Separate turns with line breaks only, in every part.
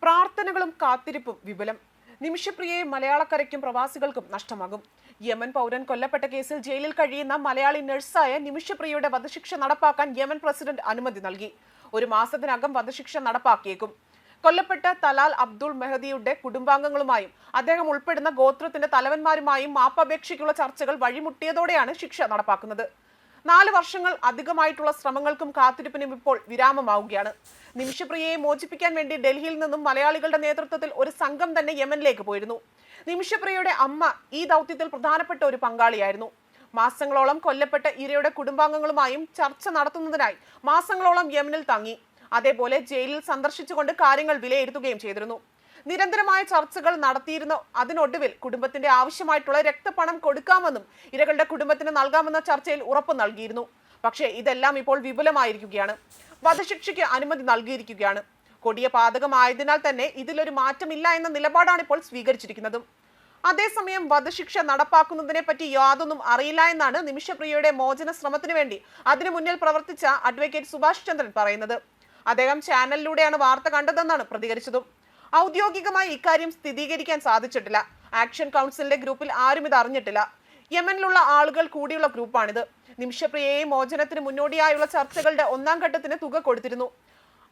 പ്രാർത്ഥനകളും കാത്തിരിപ്പും വിപുലം. നിമിഷപ്രിയയെ മലയാളക്കരയ്ക്കും പ്രവാസികൾക്കും നഷ്ടമാകും. യമൻ പൗരൻ കൊല്ലപ്പെട്ട കേസിൽ ജയിലിൽ കഴിയുന്ന മലയാളി നഴ്സായ നിമിഷപ്രിയയുടെ വധശിക്ഷ നടപ്പാക്കാൻ യമൻ പ്രസിഡന്റ് അനുമതി നൽകി. 1 മാസത്തിനകം വധശിക്ഷ നടപ്പാക്കിയേക്കും. കൊല്ലപ്പെട്ട തലാൽ അബ്ദുൾ മെഹദിയുടെ കുടുംബാംഗങ്ങളുമായും അദ്ദേഹം ഉൾപ്പെടുന്ന ഗോത്രത്തിന്റെ തലവന്മാരുമായും മാപ്പപേക്ഷയ്ക്കുള്ള ചർച്ചകൾ വഴിമുട്ടിയതോടെയാണ് ശിക്ഷ നടപ്പാക്കുന്നത്. 4 വർഷങ്ങൾ അധികമായിട്ടുള്ള ശ്രമങ്ങൾക്കും കാത്തിരിപ്പിനും ഇപ്പോൾ വിരാമമാവുകയാണ്. നിമിഷപ്രിയയെ മോചിപ്പിക്കാൻ വേണ്ടി ഡൽഹിയിൽ നിന്നും മലയാളികളുടെ നേതൃത്വത്തിൽ ഒരു സംഘം തന്നെ യമനിലേക്ക് പോയിരുന്നു. നിമിഷപ്രിയയുടെ അമ്മ ഈ ദൗത്യത്തിൽ പ്രധാനപ്പെട്ട ഒരു പങ്കാളിയായിരുന്നു. മാസങ്ങളോളം കൊല്ലപ്പെട്ട ഇരയുടെ കുടുംബാംഗങ്ങളുമായും ചർച്ച നടത്തുന്നതിനായി മാസങ്ങളോളം യമനിൽ തങ്ങി. അതേപോലെ ജയിലിൽ സന്ദർശിച്ചുകൊണ്ട് കാര്യങ്ങൾ വിലയിരുത്തുകയും ചെയ്തിരുന്നു. നിരന്തരമായ ചർച്ചകൾ നടത്തിയിരുന്നു. അതിനൊടുവിൽ കുടുംബത്തിന്റെ ആവശ്യമായിട്ടുള്ള രക്തപണം കൊടുക്കാമെന്നും ഇരകളുടെ കുടുംബത്തിന് നൽകാമെന്ന ചർച്ചയിൽ ഉറപ്പ് നൽകിയിരുന്നു. പക്ഷേ ഇതെല്ലാം ഇപ്പോൾ വിപുലമായിരിക്കുകയാണ്. വധശിക്ഷയ്ക്ക് അനുമതി നൽകിയിരിക്കുകയാണ്. കൊടിയ പാതകമായതിനാൽ തന്നെ ഇതിലൊരു മാറ്റമില്ല എന്ന നിലപാടാണ് ഇപ്പോൾ സ്വീകരിച്ചിരിക്കുന്നതും. അതേസമയം വധശിക്ഷ നടപ്പാക്കുന്നതിനെ പറ്റി യാതൊന്നും അറിയില്ല എന്നാണ് നിമിഷപ്രിയയുടെ മോചന ശ്രമത്തിന് വേണ്ടി അതിനു മുന്നിൽ പ്രവർത്തിച്ച അഡ്വക്കേറ്റ് സുഭാഷ് ചന്ദ്രൻ പറയുന്നത്. അദ്ദേഹം ചാനലിലൂടെയാണ് വാർത്ത കണ്ടതെന്നാണ് പ്രതികരിച്ചതും. ഔദ്യോഗികമായി ഇക്കാര്യം സ്ഥിരീകരിക്കാൻ സാധിച്ചിട്ടില്ല. ആക്ഷൻ കൗൺസിലിന്റെ ഗ്രൂപ്പിൽ ആരും ഇത് അറിഞ്ഞിട്ടില്ല. യമനിലുള്ള ആളുകൾ കൂടിയുള്ള ഗ്രൂപ്പാണിത്. നിമിഷപ്രിയയെ മോചനത്തിന് മുന്നോടിയായുള്ള ചർച്ചകളുടെ 1ാം ഘട്ടത്തിന് തുക കൊടുത്തിരുന്നു.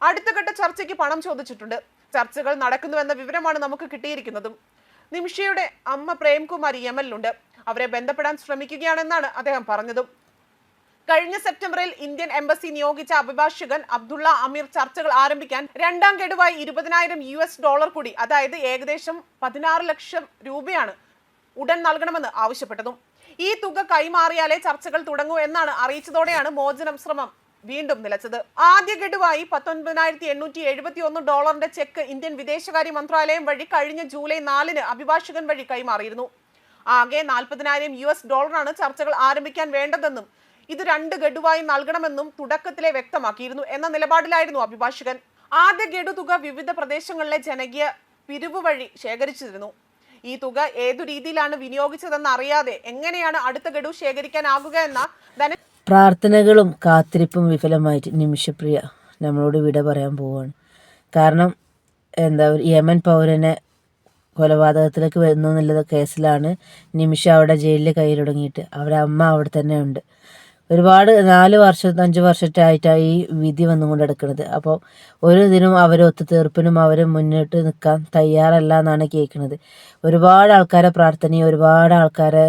അടുത്ത ഘട്ട ചർച്ചയ്ക്ക് പണം ചോദിച്ചിട്ടുണ്ട്. ചർച്ചകൾ നടക്കുന്നുവെന്ന വിവരമാണ് നമുക്ക് കിട്ടിയിരിക്കുന്നതും. നിമിഷയുടെ അമ്മ പ്രേംകുമാരി യമനിലുണ്ട്. അവരെ ബന്ധപ്പെടാൻ ശ്രമിക്കുകയാണെന്നാണ് അദ്ദേഹം പറഞ്ഞതും. കഴിഞ്ഞ സെപ്റ്റംബറിൽ ഇന്ത്യൻ എംബസി നിയോഗിച്ച അഭിഭാഷകൻ അബ്ദുള്ള അമീർ ചർച്ചകൾ ആരംഭിക്കാൻ 2ാം ഗഡുവായി $20,000 കൂടി, അതായത് ഏകദേശം 16 ലക്ഷം രൂപയാണ് ഉടൻ നൽകണമെന്ന് ആവശ്യപ്പെട്ടതും. ഈ തുക കൈമാറിയാലേ ചർച്ചകൾ തുടങ്ങൂ എന്നാണ് അറിയിച്ചതോടെയാണ് മോചനം ശ്രമം വീണ്ടും നിലച്ചത്. ആദ്യ ഗഡുവായി $19,871 ചെക്ക് ഇന്ത്യൻ വിദേശകാര്യ മന്ത്രാലയം വഴി കഴിഞ്ഞ ജൂലൈ 4-ന് അഭിഭാഷകൻ വഴി കൈമാറിയിരുന്നു. ആകെ $40,000 ചർച്ചകൾ ആരംഭിക്കാൻ വേണ്ടതെന്നും ഇത് 2 ഗഡുവായി നൽകണമെന്നും തുടക്കത്തിലെ വ്യക്തമാക്കിയിരുന്നു എന്ന നിലപാടിലായിരുന്നു അഭിഭാഷകൻ. ആദ്യ ഗഡു തുക വിവിധ പ്രദേശങ്ങളിലെ ജനകീയ പിരിവ് വഴി ശേഖരിച്ചിരുന്നു. ഈ തുക ഏതു രീതിയിലാണ് വിനിയോഗിച്ചതെന്ന് അറിയാതെ എങ്ങനെയാണ് അടുത്ത ഗഡു ശേഖരിക്കാനാകുക എന്ന
പ്രാർത്ഥനകളും കാത്തിരിപ്പും വിഫലമായിട്ട് നിമിഷപ്രിയ നമ്മളോട് വിട പറയാൻ പോവുകയാണ്. കാരണം യമൻ പൗരനെ കൊലപാതകത്തിലേക്ക് വരുന്നു എന്നുള്ള കേസിലാണ് നിമിഷ അവിടെ ജയിലിൽ കയ്യിലൊടുങ്ങിയിട്ട് അവരുടെ അമ്മ അവിടെ തന്നെ ഉണ്ട്. ഒരുപാട് 4 വർഷം 5 വർഷമായിട്ടാണ് ഈ വിധി വന്നുകൊണ്ട് എടുക്കുന്നത്. അപ്പോൾ ഒരു ഇതിനും അവർ ഒത്തുതീർപ്പിനും അവർ മുന്നിട്ട് നിൽക്കാൻ തയ്യാറല്ല എന്നാണ് കേൾക്കുന്നത്. ഒരുപാട് ആൾക്കാരെ പ്രാർത്ഥനയും ഒരുപാട് ആൾക്കാരെ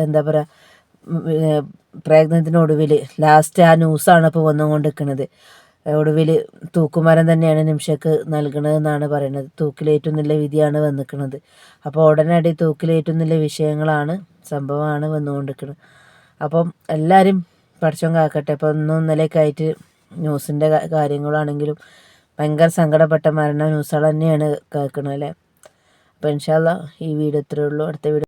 പ്രയത്നത്തിനൊടുവിൽ ലാസ്റ്റ് ആ ന്യൂസാണ് ഇപ്പോൾ വന്നുകൊണ്ടിരിക്കുന്നത്. ഒടുവിൽ തൂക്കുമരം തന്നെയാണ് നിമിഷക്ക് നൽകണതെന്നാണ് പറയുന്നത്. തൂക്കിലേറ്റുന്നില്ല വിധിയാണ് വന്നിരിക്കുന്നത്. അപ്പോൾ ഉടനടി തൂക്കിലേറ്റുന്നില്ല സംഭവമാണ് വന്നുകൊണ്ടിരിക്കുന്നത്. അപ്പം എല്ലാവരും പഠിച്ചോൻ കാക്കട്ടെ. ഇപ്പോൾ ഇന്നലെയൊക്കെ ആയിട്ട് ന്യൂസിൻ്റെ കാര്യങ്ങളാണെങ്കിലും ഭയങ്കര സങ്കടപ്പെട്ട മരണ ന്യൂസുകൾ തന്നെയാണ് കേൾക്കുന്നത് അല്ലേ. അപ്പോൾ ഇൻഷാ അല്ലാഹ് ഈ വീഡിയോ ഇത്രയേ ഉള്ളൂ. അടുത്ത വീഡിയോ